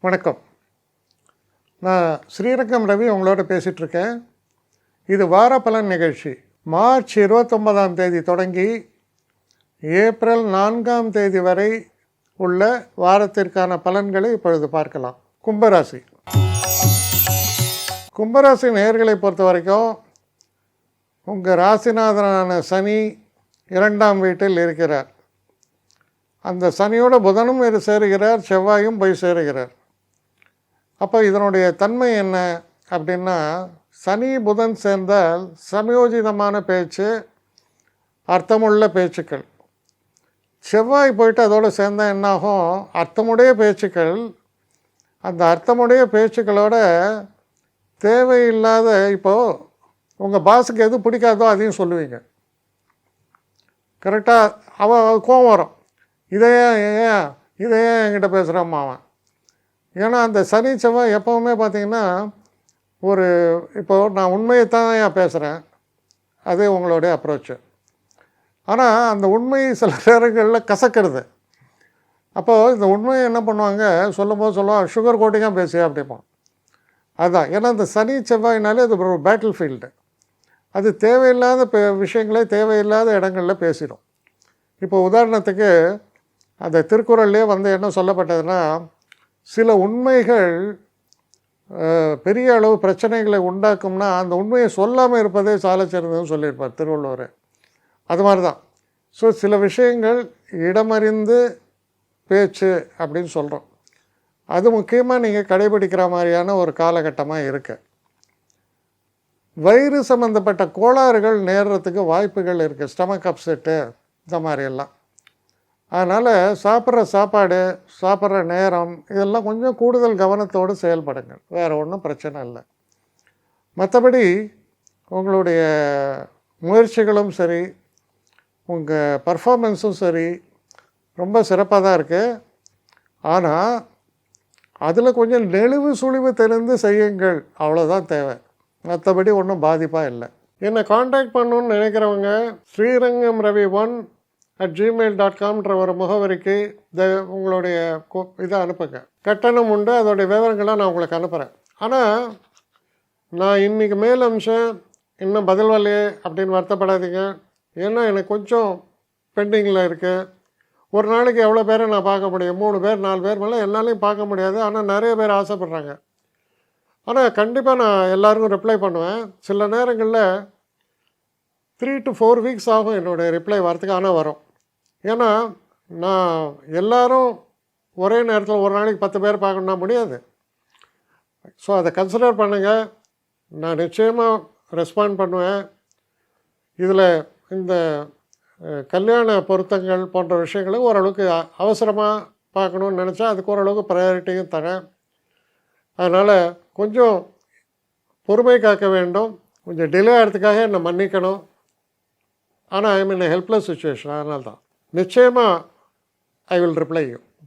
வணக்கம். நான் ஸ்ரீரங்கம் ரவி உங்களோட பேசிகிட்ருக்கேன். இது வார பலன் நிகழ்ச்சி. மார்ச் 29ஆம் தேதி தொடங்கி ஏப்ரல் 4ஆம் தேதி வரை உள்ள வாரத்திற்கான பலன்களை இப்பொழுது பார்க்கலாம். கும்பராசி. கும்பராசி நேயர்களை பொறுத்த வரைக்கும் உங்கள் ராசிநாதனான சனி 2ஆம் வீட்டில் இருக்கிறார். அந்த சனியோட புதனும் சேருகிறார், செவ்வாயும் போய் சேருகிறார். அப்போ இதனுடைய தன்மை என்ன அப்படின்னா, சனி புதன் சேர்ந்தால் சமயோஜிதமான பேச்சு, அர்த்தமுள்ள பேச்சுக்கள். செவ்வாய் போயிட்டு அதோடு சேர்ந்தால் என்னாகும், அர்த்தமுடைய பேச்சுக்கள். அந்த அர்த்தமுடைய பேச்சுக்களோட தேவையில்லாத, இப்போது உங்கள் பாஸுக்கு எது பிடிக்காதோ அதையும் சொல்லுவீங்க. கரெக்டாக அவன் கோவம் வரும், இதையே என்கிட்ட பேசுகிறாம்மா அவன். ஏன்னா அந்த சனி செவ்வாய் எப்போவுமே பார்த்திங்கன்னா இப்போது நான் உண்மையை தான் ஏன் பேசுகிறேன், அதே உங்களுடைய அப்ரோச்சு. ஆனால் அந்த உண்மை சில நேரங்களில் கசக்கிறது. அப்போது இந்த உண்மையை என்ன பண்ணுவாங்க, சொல்லுவாங்க சுகர் கோட்டிங்காக பேசியா அப்படிப்பான். அதுதான், ஏன்னா இந்த சனி செவ்வாயினாலே அது ஒரு பேட்டில் ஃபீல்டு. அது தேவையில்லாத விஷயங்களை தேவையில்லாத இடங்களில் பேசிடும். இப்போ உதாரணத்துக்கு அந்த திருக்குறள்லேயே என்ன சொல்லப்பட்டதுன்னா, சில உண்மைகள் பெரிய அளவு பிரச்சனைகளை உண்டாக்கும்னா அந்த உண்மையை சொல்லாமல் இருப்பதே சால சிறந்ததுன்னு சொல்லியிருப்பார் திருவள்ளுவர். அது மாதிரி தான். ஸோ சில விஷயங்கள் இடமறிந்து பேச்சு அப்படின்னு சொல்கிறோம். அது முக்கியமாக நீங்கள் கடைபிடிக்கிற மாதிரியான ஒரு காலகட்டமாக இருக்கு. வயிறு சம்மந்தப்பட்ட கோளாறுகள் நேர்றதுக்கு வாய்ப்புகள் இருக்குது, ஸ்டமக் அப்செட்டு இந்த மாதிரியெல்லாம். அதனால் சாப்பிட்ற சாப்பாடு, சாப்பிட்ற நேரம் இதெல்லாம் கொஞ்சம் கூடுதல் கவனத்தோடு செயல்படுங்கள். வேறு ஒன்றும் பிரச்சனை இல்லை. மற்றபடி உங்களுடைய முயற்சிகளும் சரி, உங்கள் பர்ஃபார்மன்ஸும் சரி ரொம்ப சிறப்பாக தான் இருக்குது. ஆனால் அதில் கொஞ்சம் நெளிவு சுழிவு தெரிந்து செய்யுங்கள், அவ்வளோதான் தேவை. மற்றபடி ஒன்றும் பாதிப்பாக இல்லை. என்னை காண்டாக்ட் பண்ணணுன்னு நினைக்கிறவங்க ஸ்ரீரங்கம் ரவி 1@gmail.comன்ற ஒரு முகவரிக்கு உங்களுடைய இதை அனுப்புங்க. கட்டணம் உண்டு, அதோடைய விவரங்களை நான் உங்களுக்கு அனுப்புகிறேன். ஆனால் நான் இன்றைக்கி மேல் அம்சம் இன்னும் பதில் வரலையே அப்படின்னு வருத்தப்படாதீங்க. ஏன்னா எனக்கு கொஞ்சம் பெண்டிங்கில் இருக்குது. ஒரு நாளைக்கு எவ்வளோ பேரை நான் பார்க்க முடியும், 3 பேர் 4 பேர் மேலே என்னாலையும் பார்க்க முடியாது. ஆனால் நிறைய பேர் ஆசைப்பட்றாங்க. ஆனால் கண்டிப்பாக நான் எல்லாருக்கும் ரிப்ளை பண்ணுவேன். சில நேரங்களில் 3 to 4 வீக்ஸ் ஆகும் என்னுடைய ரிப்ளை வரத்துக்கு. ஆனால் வரும். ஏன்னா நான் எல்லோரும் ஒரே நேரத்தில் ஒரு நாளைக்கு 10 பேர் பார்க்கணுன்னா முடியாது. ஸோ அதை கன்சிடர் பண்ணுங்கள். நான் நிச்சயமாக ரெஸ்பாண்ட் பண்ணுவேன். இதில் இந்த கல்யாண பொருத்தங்கள் போன்ற விஷயங்களை ஓரளவுக்கு அவசரமாக பார்க்கணுன்னு நினச்சா அதுக்கு ஓரளவுக்கு ப்ரையாரிட்டியும் தரேன். அதனால் கொஞ்சம் பொறுமை காக்க வேண்டும். கொஞ்சம் டிலே ஆகிறதுக்காக என்னை மன்னிக்கணும். ஆனால் ஐ மீன் ஹெல்ப்லெஸ் சுச்சுவேஷன். அதனால தான் நிச்சயமாக ஐ வில் ரிப்ளை யூ.